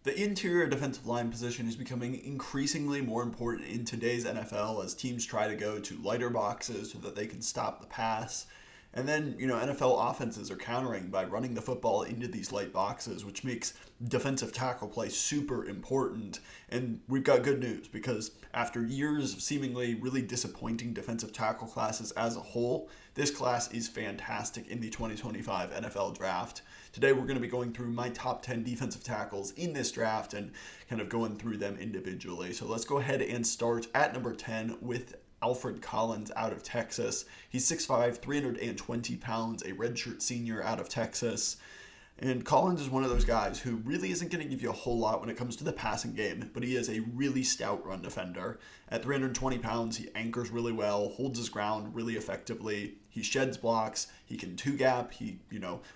The interior defensive line position is becoming increasingly more important in today's NFL as teams try to go to lighter boxes so that they can stop the pass. And then, NFL offenses are countering by running the football into these light boxes, which makes defensive tackle play super important. And we've got good news because after years of seemingly really disappointing defensive tackle classes as a whole, this class is fantastic in the 2025 NFL draft. Today, we're going to be going through my top 10 defensive tackles in this draft and kind of going through them individually. So let's go ahead and start at number 10 with Alfred Collins out of Texas. He's 6'5", 320 pounds, a redshirt senior out of Texas. And Collins is one of those guys who really isn't going to give you a whole lot when it comes to the passing game, but he is a really stout run defender. At 320 pounds, he anchors really well, holds his ground really effectively. He sheds blocks. He can two-gap. He,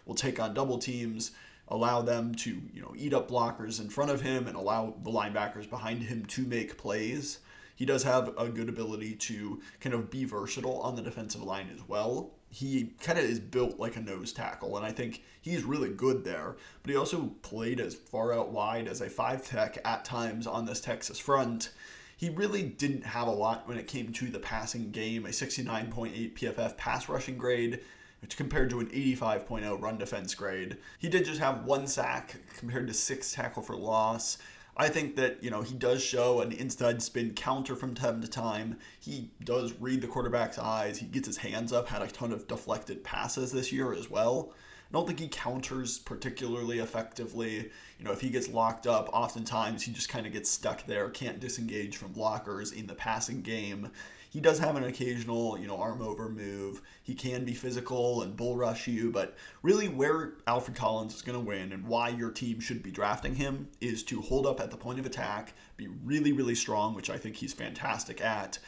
will take on double teams, allow them to, eat up blockers in front of him and allow the linebackers behind him to make plays. He does have a good ability to kind of be versatile on the defensive line as well. He kind of is built like a nose tackle, and I think he's really good there. But he also played as far out wide as a 5-tech at times on this Texas front. He really didn't have a lot when it came to the passing game, a 69.8 PFF pass rushing grade, which compared to an 85.0 run defense grade. He did just have 1 sack compared to 6 tackle for loss. I think that, he does show an inside spin counter from time to time. He does read the quarterback's eyes. He gets his hands up, had a ton of deflected passes this year as well. I don't think he counters particularly effectively. If he gets locked up, oftentimes he just kind of gets stuck there, can't disengage from blockers in the passing game. He does have an occasional, arm over move. He can be physical and bull rush you, but really where Alfred Collins is going to win and why your team should be drafting him is to hold up at the point of attack, be really, really strong, which I think he's fantastic at.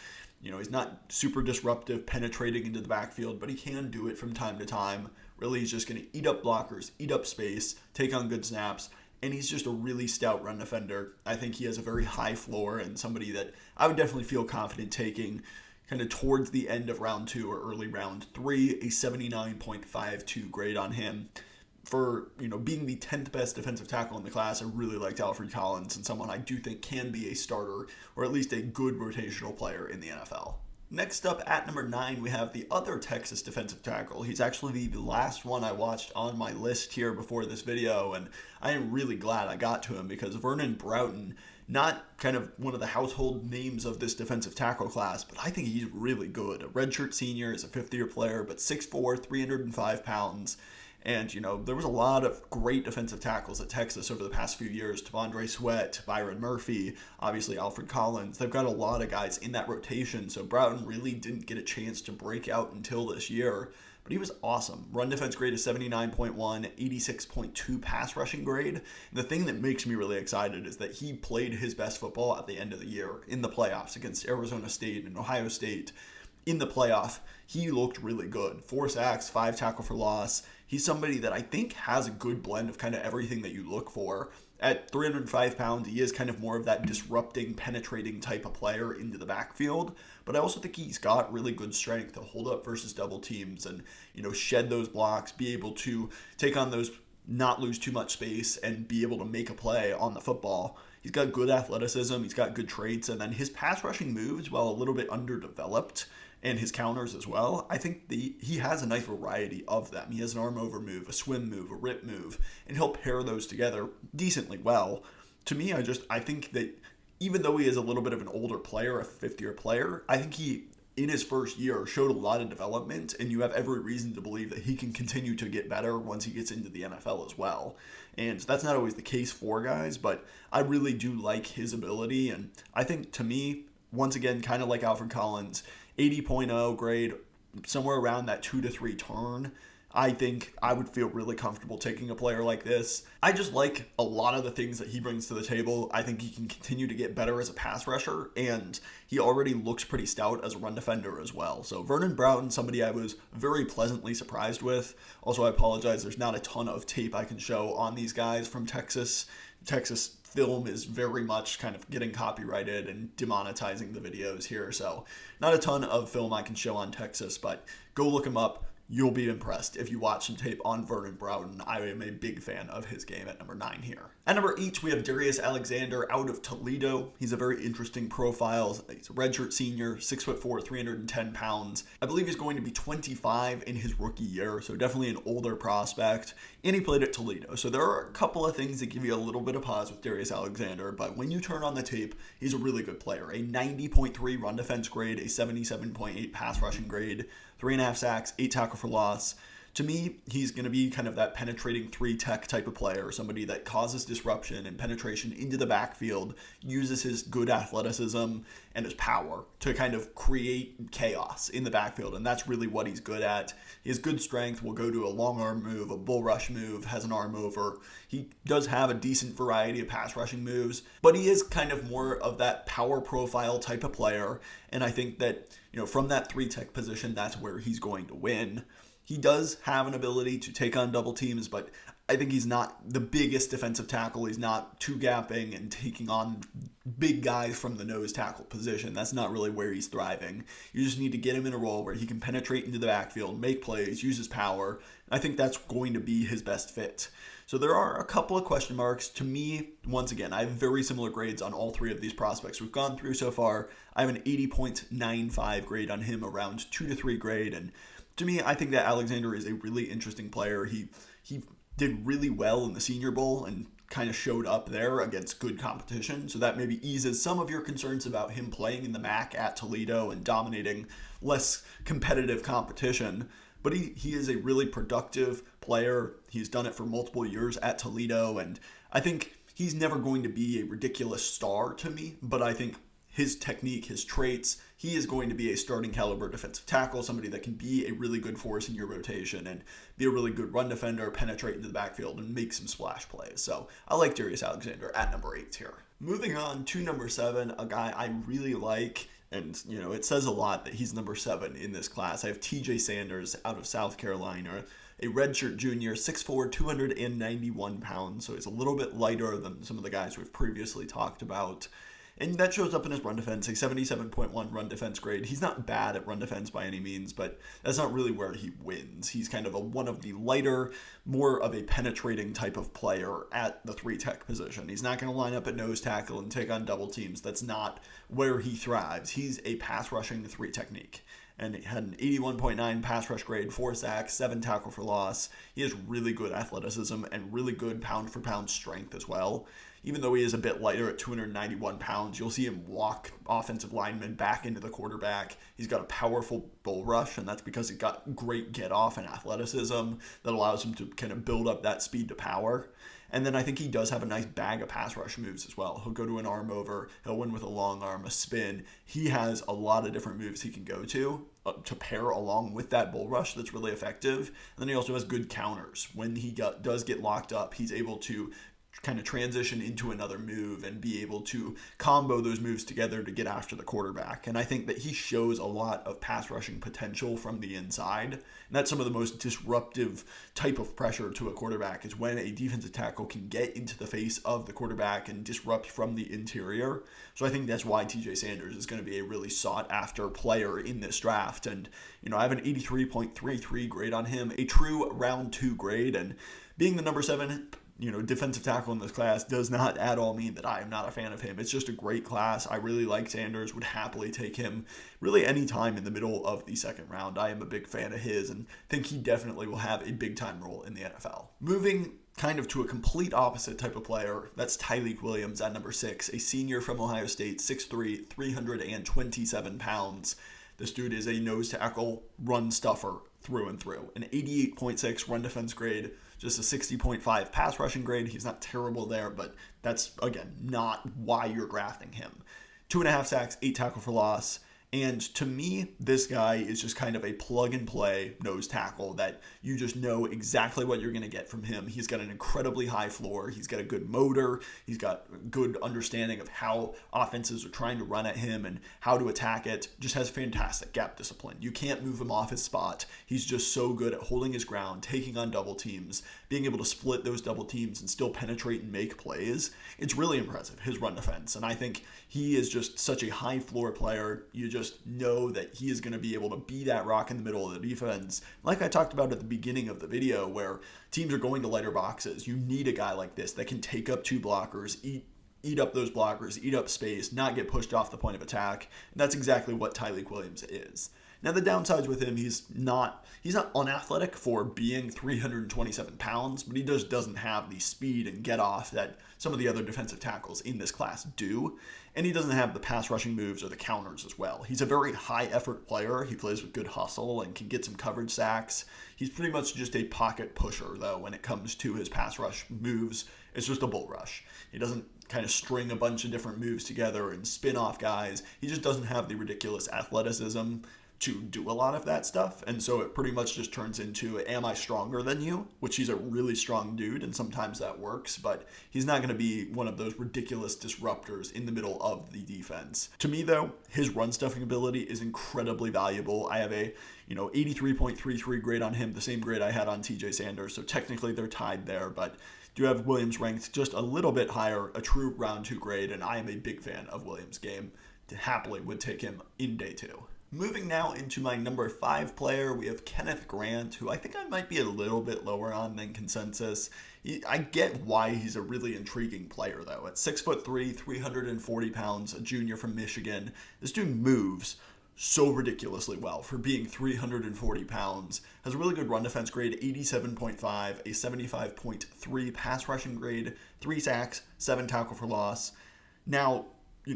He's not super disruptive, penetrating into the backfield, but he can do it from time to time. Really, he's just going to eat up blockers, eat up space, take on good snaps, and he's just a really stout run defender. I think he has a very high floor and somebody that I would definitely feel confident taking kind of towards the end of round 2 or early round 3, a 79.52 grade on him. For, being the 10th best defensive tackle in the class, I really liked Alfred Collins and someone I do think can be a starter or at least a good rotational player in the NFL. Next up at number 9, we have the other Texas defensive tackle. He's actually the last one I watched on my list here before this video, and I am really glad I got to him because Vernon Broughton, not kind of one of the household names of this defensive tackle class, but I think he's really good. A redshirt senior, is a fifth-year player, but 6'4", 305 pounds. And, there was a lot of great defensive tackles at Texas over the past few years. T'Vondre Sweat, Byron Murphy, obviously Alfred Collins. They've got a lot of guys in that rotation, so Broughton really didn't get a chance to break out until this year. But he was awesome. Run defense grade is 79.1, 86.2 pass rushing grade. And the thing that makes me really excited is that he played his best football at the end of the year in the playoffs against Arizona State and Ohio State. In the playoff, he looked really good. 4 sacks, 5 tackle for loss. He's somebody that I think has a good blend of kind of everything that you look for. At 305 pounds, he is kind of more of that disrupting, penetrating type of player into the backfield. But I also think he's got really good strength to hold up versus double teams and, shed those blocks, be able to take on those, not lose too much space, and be able to make a play on the football. He's got good athleticism, he's got good traits, and then his pass rushing moves, while a little bit underdeveloped, and his counters as well, I think he has a nice variety of them. He has an arm over move, a swim move, a rip move, and he'll pair those together decently well. To me, I think that even though he is a little bit of an older player, a fifth-year player, I think he, in his first year, showed a lot of development, and you have every reason to believe that he can continue to get better once he gets into the NFL as well. And that's not always the case for guys, but I really do like his ability, and I think, to me, once again, kind of like Alfred Collins, 80.0 grade, somewhere around that 2 to 3 turn. I think I would feel really comfortable taking a player like this. I just like a lot of the things that he brings to the table. I think he can continue to get better as a pass rusher, and he already looks pretty stout as a run defender as well. So Vernon Broughton, somebody I was very pleasantly surprised with. Also, I apologize, there's not a ton of tape I can show on these guys from Texas. Texas film is very much kind of getting copyrighted and demonetizing the videos here, so not a ton of film I can show on Texas, but go look him up. you'll be impressed if you watch some tape on Vernon Broughton. I am a big fan of his game at number 9 here. At number 8, we have Darius Alexander out of Toledo. He's a very interesting profile. He's a redshirt senior, 6'4", 310 pounds. I believe he's going to be 25 in his rookie year, so definitely an older prospect. And he played at Toledo. So there are a couple of things that give you a little bit of pause with Darius Alexander, but when you turn on the tape, he's a really good player. A 90.3 run defense grade, a 77.8 pass rushing grade, 3.5 sacks, 8 tackle for loss. To me, he's going to be kind of that penetrating 3-tech type of player, somebody that causes disruption and penetration into the backfield, uses his good athleticism and his power to kind of create chaos in the backfield, and that's really what he's good at. He has good strength, will go to a long arm move, a bull rush move, has an arm over. He does have a decent variety of pass rushing moves, but he is kind of more of that power profile type of player, and I think that, from that 3-tech position, that's where he's going to win. He does have an ability to take on double teams, but I think he's not the biggest defensive tackle. He's not two-gapping and taking on big guys from the nose tackle position. That's not really where he's thriving. You just need to get him in a role where he can penetrate into the backfield, make plays, use his power. I think that's going to be his best fit. So there are a couple of question marks. To me, once again, I have very similar grades on all 3 of these prospects we've gone through so far. I have an 80.95 grade on him, around 2 to 3 grade, and to me, I think that Alexander is a really interesting player. He did really well in the Senior Bowl and kind of showed up there against good competition. So that maybe eases some of your concerns about him playing in the MAC at Toledo and dominating less competitive competition. But he is a really productive player. He's done it for multiple years at Toledo. And I think he's never going to be a ridiculous star to me. But I think his technique, his traits, he is going to be a starting caliber defensive tackle, somebody that can be a really good force in your rotation and be a really good run defender, penetrate into the backfield, and make some splash plays. So I like Darius Alexander at number 8 here. Moving on to number 7, a guy I really like, and it says a lot that he's number 7 in this class. I have TJ Sanders out of South Carolina, a redshirt junior, 6'4", 291 pounds, so he's a little bit lighter than some of the guys we've previously talked about. And that shows up in his run defense, a 77.1 run defense grade. He's not bad at run defense by any means, but that's not really where he wins. He's kind of one of the lighter, more of a penetrating type of player at the 3-tech position. He's not going to line up at nose tackle and take on double teams. That's not where he thrives. He's a pass rushing 3 technique. And he had an 81.9 pass rush grade, 4 sacks, 7 tackle for loss. He has really good athleticism and really good pound-for-pound strength as well. Even though he is a bit lighter at 291 pounds, you'll see him walk offensive linemen back into the quarterback. He's got a powerful bull rush, and that's because he's got great get-off and athleticism that allows him to kind of build up that speed to power. And then I think he does have a nice bag of pass rush moves as well. He'll go to an arm over, he'll win with a long arm, a spin. He has a lot of different moves he can go to pair along with that bull rush that's really effective. And then he also has good counters. When he does get locked up, he's able to kind of transition into another move and be able to combo those moves together to get after the quarterback. And I think that he shows a lot of pass rushing potential from the inside. And that's some of the most disruptive type of pressure to a quarterback, is when a defensive tackle can get into the face of the quarterback and disrupt from the interior. So I think that's why TJ Sanders is going to be a really sought after player in this draft. And, I have an 83.33 grade on him, a true round 2 grade. And being the number 7 defensive tackle in this class does not at all mean that I am not a fan of him. It's just a great class. I really like Sanders, would happily take him really any time in the middle of the 2nd round. I am a big fan of his and think he definitely will have a big time role in the NFL. Moving kind of to a complete opposite type of player, that's Tyleik Williams at number 6, a senior from Ohio State, 6'3", 327 pounds. This dude is a nose tackle run stuffer through and through. An 88.6 run defense grade, just a 60.5 pass rushing grade. He's not terrible there, but that's, again, not why you're drafting him. 2.5 sacks, 8 tackle for loss. And to me, this guy is just kind of a plug-and-play nose tackle that you just know exactly what you're going to get from him. He's got an incredibly high floor. He's got a good motor. He's got good understanding of how offenses are trying to run at him and how to attack it. Just has fantastic gap discipline. You can't move him off his spot. He's just so good at holding his ground, taking on double teams, being able to split those double teams and still penetrate and make plays. It's really impressive, his run defense. And I think he is just such a high floor player. just know that he is going to be able to be that rock in the middle of the defense. Like I talked about at the beginning of the video, where teams are going to lighter boxes, you need a guy like this that can take up 2 blockers, eat up those blockers, eat up space, not get pushed off the point of attack. And that's exactly what Tyleik Williams is. Now, the downsides with him, he's not unathletic for being 327 pounds, but he just doesn't have the speed and get off that some of the other defensive tackles in this class do. And he doesn't have the pass rushing moves or the counters as well. He's a very high effort player. He plays with good hustle and can get some coverage sacks. He's pretty much just a pocket pusher, though, when it comes to his pass rush moves. It's just a bull rush. He doesn't kind of string a bunch of different moves together and spin off guys. He just doesn't have the ridiculous athleticism to do a lot of that stuff, and so it pretty much just turns into, am I stronger than you? Which he's a really strong dude, and sometimes that works, but he's not going to be one of those ridiculous disruptors in the middle of the defense. To me, though, his run stuffing ability is incredibly valuable. I have a 83.33 grade on him, the same grade I had on TJ Sanders, so technically they're tied there, but do have Williams ranked just a little bit higher, a true round 2 grade, and I am a big fan of Williams' game. Happily would take him in day 2. Moving now into my number 5 player, we have Kenneth Grant, who I think I might be a little bit lower on than consensus. I get why he's a really intriguing player, though. At 6'3", 340 pounds, a junior from Michigan, this dude moves so ridiculously well for being 340 pounds. Has a really good run defense grade, 87.5, a 75.3 pass rushing grade, 3 sacks, 7 tackle for loss. Now,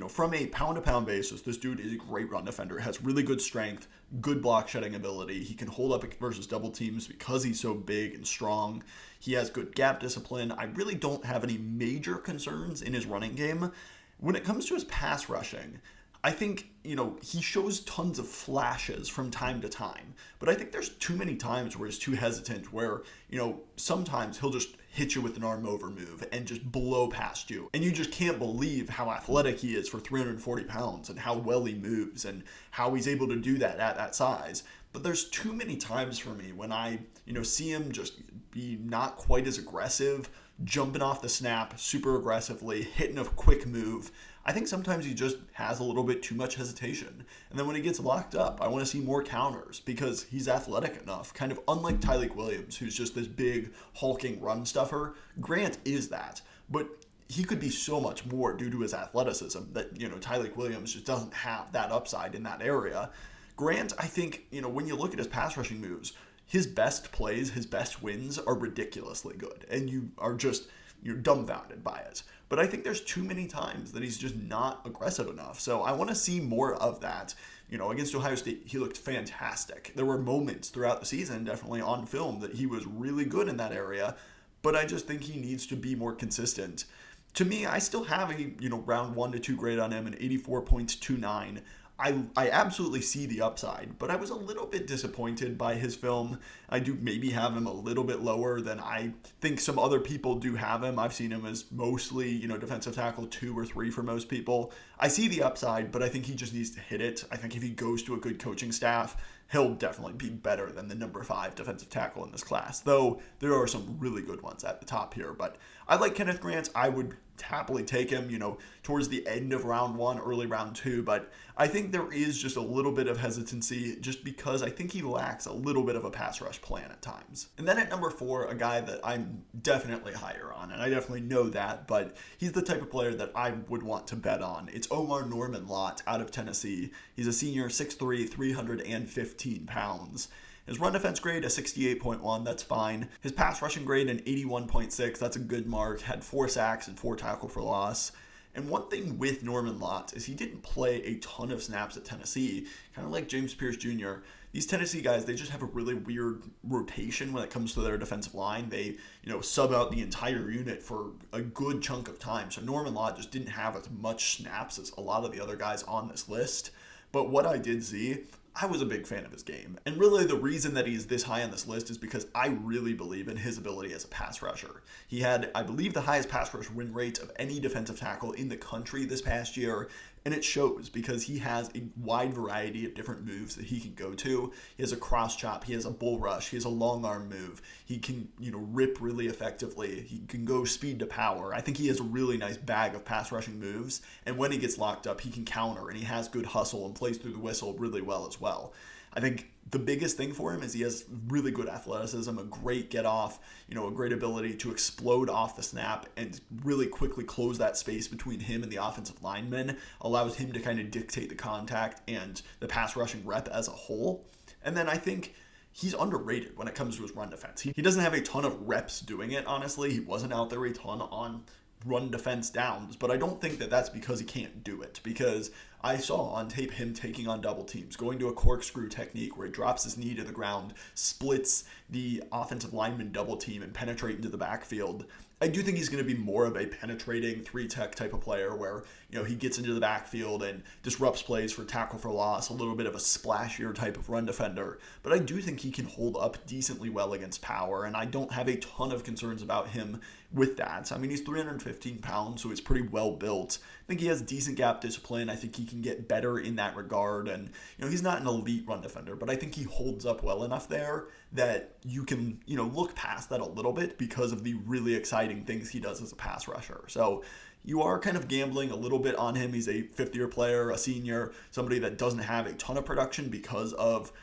from a pound-to-pound basis, this dude is a great run defender. Has really good strength, good block shedding ability. He can hold up versus double teams because he's so big and strong. He has good gap discipline. I really don't have any major concerns in his running game. When it comes to his pass rushing, I think, he shows tons of flashes from time to time. But I think there's too many times where he's too hesitant, where, sometimes he'll just hit you with an arm over move and just blow past you. And you just can't believe how athletic he is for 340 pounds and how well he moves and how he's able to do that at that size. But there's too many times for me when I, see him just be not quite as aggressive, jumping off the snap super aggressively, hitting a quick move. I think sometimes he just has a little bit too much hesitation. And then when he gets locked up, I want to see more counters because he's athletic enough. Kind of unlike Tyleik Williams, who's just this big, hulking run stuffer. Grant is that. But he could be so much more due to his athleticism that, Tyleik Williams just doesn't have that upside in that area. Grant, I think, when you look at his pass rushing moves, his best plays, his best wins are ridiculously good. And you're dumbfounded by it. But I think there's too many times that he's just not aggressive enough. So I want to see more of that. Against Ohio State, he looked fantastic. There were moments throughout the season, definitely on film, that he was really good in that area. But I just think he needs to be more consistent. To me, I still have a, round 1 to 2 grade on him, an 84.29. I absolutely see the upside, but I was a little bit disappointed by his film. I do maybe have him a little bit lower than I think some other people do have him. I've seen him as mostly, defensive tackle 2 or 3 for most people. I see the upside, but I think he just needs to hit it. I think if he goes to a good coaching staff, he'll definitely be better than the number 5 defensive tackle in this class, though there are some really good ones at the top here. But I like Kenneth Grant. I would happily take him, towards the end of round 1, early round 2, but I think there is just a little bit of hesitancy just because I think he lacks a little bit of a pass rush plan at times. And then at number 4, a guy that I'm definitely higher on, and I definitely know that, but he's the type of player that I would want to bet on. It's Norman Lott out of Tennessee. He's a senior, 6'3", 315 pounds. His run defense grade, a 68.1, that's fine. His pass rushing grade, an 81.6, that's a good mark. Had 4 sacks and 4 tackle for loss. And one thing with Norman Lott is he didn't play a ton of snaps at Tennessee, kind of like James Pierce Jr. These Tennessee guys, they just have a really weird rotation when it comes to their defensive line. They, sub out the entire unit for a good chunk of time. So Norman Lott just didn't have as much snaps as a lot of the other guys on this list. But what I did see, I was a big fan of his game. And really the reason that he's this high on this list is because I really believe in his ability as a pass rusher. He had, I believe, the highest pass rush win rate of any defensive tackle in the country this past year. And it shows because he has a wide variety of different moves that he can go to. He has a cross chop, he has a bull rush, he has a long arm move. He can, rip really effectively. He can go speed to power. I think he has a really nice bag of pass rushing moves. And when he gets locked up, he can counter and he has good hustle and plays through the whistle really well as well. I think the biggest thing for him is he has really good athleticism, a great get off, a great ability to explode off the snap and really quickly close that space between him and the offensive lineman, allows him to kind of dictate the contact and the pass rushing rep as a whole. And then I think he's underrated when it comes to his run defense. He doesn't have a ton of reps doing it, honestly. He wasn't out there a ton on run defense downs, but I don't think that that's because he can't do it, because I saw on tape him taking on double teams, going to a corkscrew technique where he drops his knee to the ground, splits the offensive lineman double team and penetrate into the backfield. I do think he's going to be more of a penetrating three-tech type of player where, he gets into the backfield and disrupts plays for tackle for loss, a little bit of a splashier type of run defender. But I do think he can hold up decently well against power, and I don't have a ton of concerns about him with that. I mean, he's 315 pounds, so he's pretty well built. I think he has decent gap discipline. I think he can get better in that regard. And, he's not an elite run defender, but I think he holds up well enough there that you can, look past that a little bit because of the really exciting things he does as a pass rusher. So you are kind of gambling a little bit on him. He's a fifth-year player, a senior, somebody that doesn't have a ton of production because of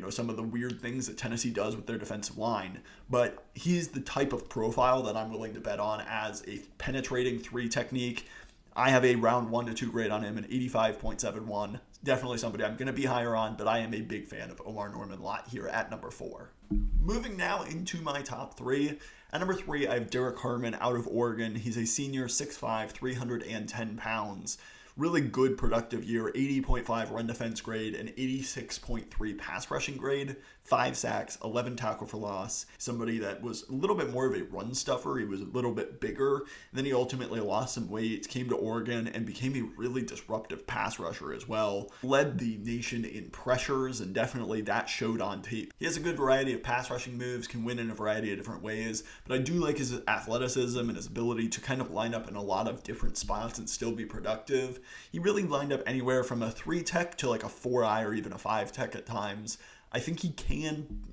some of the weird things that Tennessee does with their defensive line. But he's the type of profile that I'm willing to bet on as a penetrating three technique. I have a round 1 to 2 grade on him, an 85.71. Definitely somebody I'm going to be higher on, but I am a big fan of Omar Norman-Lott here at number 4. Moving now into my top 3. At number 3, I have Derrick Harmon out of Oregon. He's a senior, 6'5", 310 pounds. Really good productive year, 80.5 run defense grade, and 86.3 pass rushing grade, 5 sacks, 11 tackle for loss. Somebody that was a little bit more of a run stuffer. He was a little bit bigger. And then he ultimately lost some weight, came to Oregon, and became a really disruptive pass rusher as well. Led the nation in pressures, and definitely that showed on tape. He has a good variety of pass rushing moves, can win in a variety of different ways, but I do like his athleticism and his ability to kind of line up in a lot of different spots and still be productive. He really lined up anywhere from a 3-tech to like a 4-eye or even a 5-tech at times. I think he can,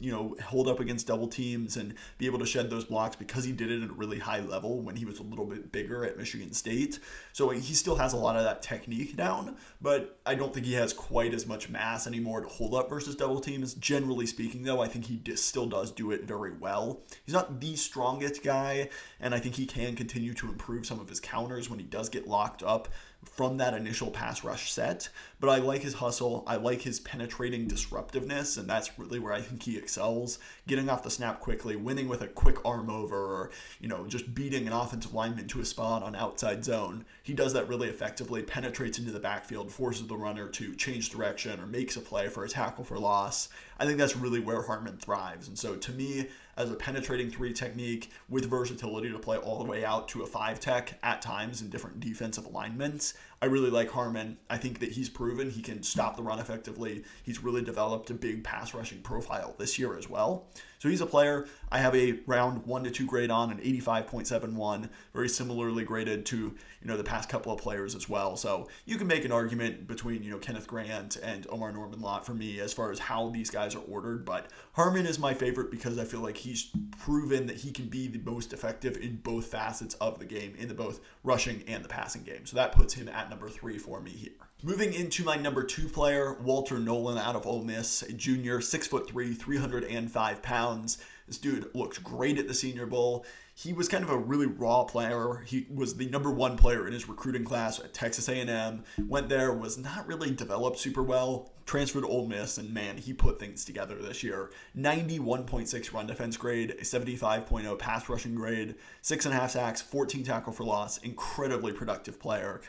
hold up against double teams and be able to shed those blocks because he did it at a really high level when he was a little bit bigger at Michigan State. So he still has a lot of that technique down, but I don't think he has quite as much mass anymore to hold up versus double teams. Generally speaking, though, I think he still does do it very well. He's not the strongest guy, and I think he can continue to improve some of his counters when he does get locked up from that initial pass rush set, but I like his hustle, I like his penetrating disruptiveness, and that's really where I think he excels, getting off the snap quickly, winning with a quick arm over, or, just beating an offensive lineman to a spot on outside zone. He does that really effectively, penetrates into the backfield, forces the runner to change direction, or makes a play for a tackle for loss. I think that's really where Harmon thrives, and so to me, as a penetrating 3 technique with versatility to play all the way out to a 5-tech at times in different defensive alignments, I really like Harmon. I think that he's proven he can stop the run effectively. He's really developed a big pass rushing profile this year as well. So he's a player I have a round 1 to 2 grade on, an 85.71, very similarly graded to, the past couple of players as well. So you can make an argument between, Kenneth Grant and Omar Norman-Lott for me as far as how these guys are ordered, but Harmon is my favorite because I feel like he's proven that he can be the most effective in both facets of the game, in the both rushing and the passing game. So that puts him at number 3 for me here. Moving into my number 2 player, Walter Nolen out of Ole Miss, a junior, 6'3", 305 pounds. This dude looked great at the Senior Bowl. He was kind of a really raw player. He was the number 1 player in his recruiting class at Texas A&M. Went there, was not really developed super well. Transferred to Ole Miss, and man, he put things together this year. 91.6 run defense grade, a 75.0 pass rushing grade, 6.5 sacks, 14 tackle for loss. Incredibly productive player.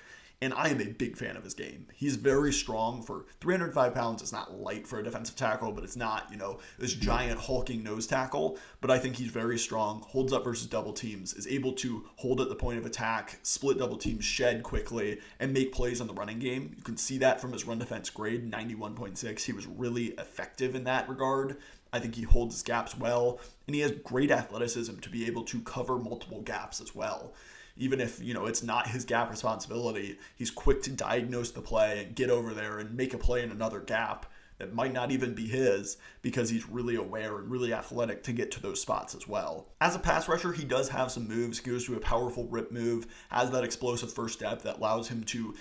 and I am a big fan of his game. He's very strong. For 305 pounds, it's not light for a defensive tackle, but it's not, this giant hulking nose tackle. But I think he's very strong, holds up versus double teams, is able to hold at the point of attack, split double teams, shed quickly, and make plays on the running game. You can see that from his run defense grade, 91.6. He was really effective in that regard. I think he holds his gaps well, and he has great athleticism to be able to cover multiple gaps as well. Even if, it's not his gap responsibility, he's quick to diagnose the play and get over there and make a play in another gap that might not even be his, because he's really aware and really athletic to get to those spots as well. As a pass rusher, he does have some moves. He goes to a powerful rip move, has that explosive first step that allows him to,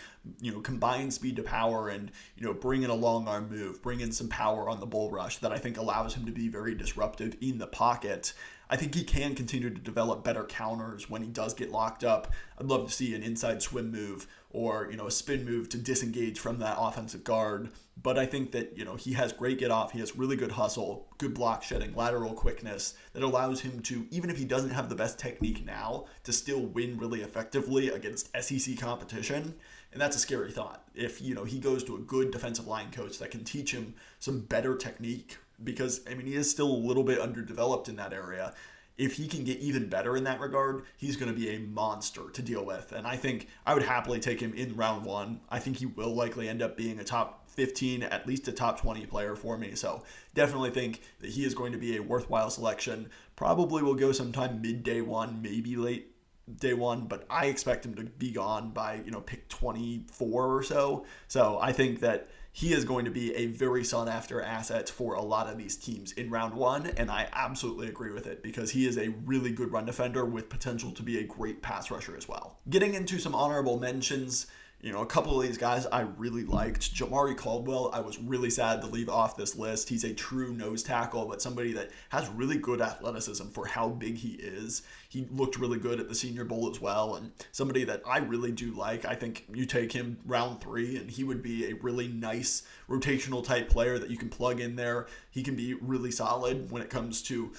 combine speed to power and, bring in a long arm move, bring in some power on the bull rush that I think allows him to be very disruptive in the pocket. I think he can continue to develop better counters when he does get locked up. I'd love to see an inside swim move or, a spin move to disengage from that offensive guard. But I think that, he has great get off. He has really good hustle, good block shedding, lateral quickness that allows him to, even if he doesn't have the best technique now, to still win really effectively against SEC competition. And that's a scary thought. If, he goes to a good defensive line coach that can teach him some better technique, because, he is still a little bit underdeveloped in that area. If he can get even better in that regard, he's going to be a monster to deal with. And I think I would happily take him in round 1. I think he will likely end up being a top 15, at least a top 20 player for me. So definitely think that he is going to be a worthwhile selection. Probably will go sometime mid day 1, maybe late day 1, but I expect him to be gone by, pick 24 or so. So I think that he is going to be a very sought-after asset for a lot of these teams in round 1, and I absolutely agree with it because he is a really good run defender with potential to be a great pass rusher as well. Getting into some honorable mentions, a couple of these guys I really liked. Jamari Caldwell, I was really sad to leave off this list. He's a true nose tackle, but somebody that has really good athleticism for how big he is. He looked really good at the Senior Bowl as well, and somebody that I really do like. I think you take him round 3, and he would be a really nice rotational type player that you can plug in there. He can be really solid when it comes to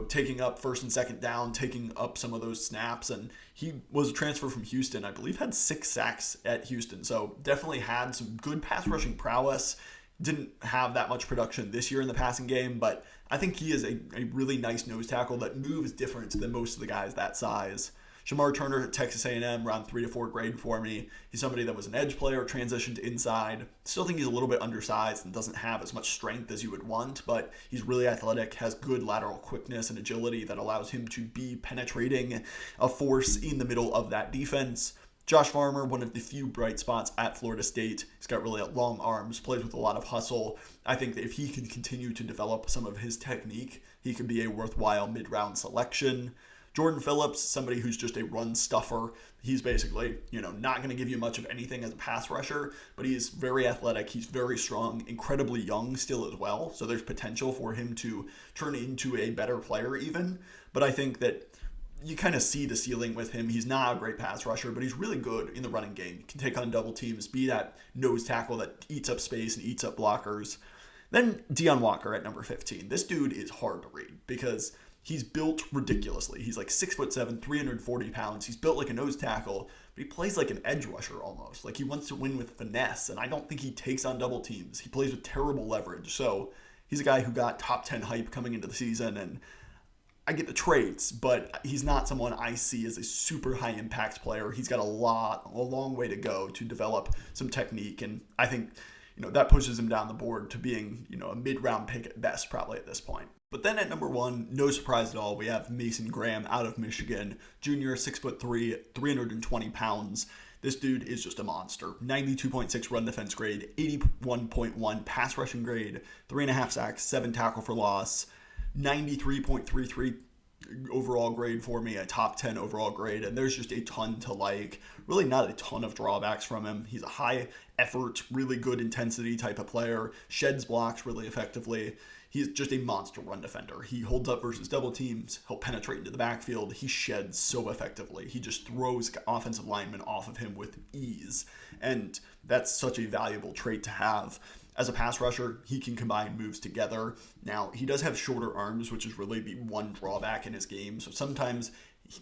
taking up first and second down, taking up some of those snaps. And he was a transfer from Houston, I believe had 6 sacks at Houston. So definitely had some good pass rushing prowess. Didn't have that much production this year in the passing game, but I think he is a really nice nose tackle that moves different than most of the guys that size. Shamar Turner at Texas A&M, around 3 to 4 grade for me. He's somebody that was an edge player, transitioned to inside. Still think he's a little bit undersized and doesn't have as much strength as you would want, but he's really athletic, has good lateral quickness and agility that allows him to be penetrating a force in the middle of that defense. Josh Farmer, one of the few bright spots at Florida State. He's got really long arms, plays with a lot of hustle. I think that if he can continue to develop some of his technique, he could be a worthwhile mid-round selection. Jordan Phillips, somebody who's just a run stuffer. He's basically, not going to give you much of anything as a pass rusher, but he's very athletic. He's very strong, incredibly young still as well. So there's potential for him to turn into a better player even. But I think that you kind of see the ceiling with him. He's not a great pass rusher, but he's really good in the running game. He can take on double teams, be that nose tackle that eats up space and eats up blockers. Then Deion Walker at number 15. This dude is hard to read because he's built ridiculously. He's like 6'7", 340 pounds. He's built like a nose tackle, but he plays like an edge rusher almost. Like he wants to win with finesse, and I don't think he takes on double teams. He plays with terrible leverage. So he's a guy who got top 10 hype coming into the season, and I get the traits, but he's not someone I see as a super high impact player. He's got a long way to go to develop some technique, and I think that pushes him down the board to being a mid-round pick at best probably at this point. But then at number 1, no surprise at all, we have Mason Graham out of Michigan, junior, 6'3", 320 pounds. This dude is just a monster. 92.6 run defense grade, 81.1 pass rushing grade, 3.5 sacks, 7 tackle for loss, 93.33 overall grade for me, a top 10 overall grade, and there's just a ton to like. Really not a ton of drawbacks from him. He's a high effort, really good intensity type of player, sheds blocks really effectively. He's just a monster run defender. He holds up versus double teams. He'll penetrate into the backfield. He sheds so effectively. He just throws offensive linemen off of him with ease, and that's such a valuable trait to have. As a pass rusher, he can combine moves together. Now, he does have shorter arms, which is really the one drawback in his game. So sometimes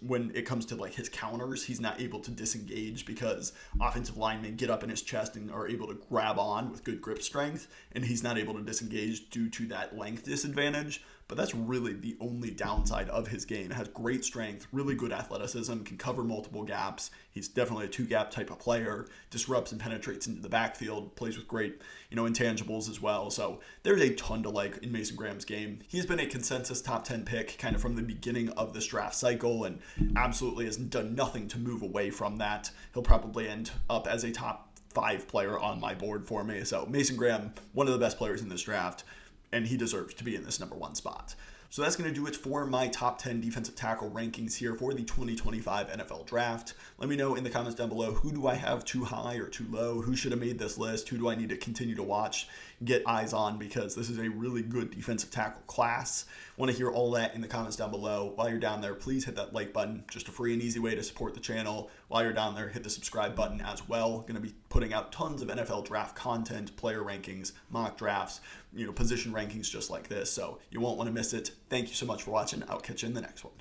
when it comes to like his counters, he's not able to disengage because offensive linemen get up in his chest and are able to grab on with good grip strength, and he's not able to disengage due to that length disadvantage. But that's really the only downside of his game. It has great strength, really good athleticism, can cover multiple gaps. He's definitely a two-gap type of player, disrupts and penetrates into the backfield, plays with great, intangibles as well. So there's a ton to like in Mason Graham's game. He's been a consensus top 10 pick kind of from the beginning of this draft cycle and absolutely has done nothing to move away from that. He'll probably end up as a top 5 player on my board for me. So Mason Graham, one of the best players in this draft, and he deserves to be in this number 1 spot. So that's going to do it for my top 10 defensive tackle rankings here for the 2025 NFL Draft. Let me know in the comments down below, who do I have too high or too low? Who should have made this list? Who do I need to continue to watch, get eyes on, because this is a really good defensive tackle class. Want to hear all that in the comments down below. While you're down there, please hit that like button. Just a free and easy way to support the channel. While you're down there, hit the subscribe button as well. Going to be putting out tons of NFL draft content, player rankings, mock drafts, position rankings just like this. So you won't want to miss it. Thank you so much for watching. I'll catch you in the next one.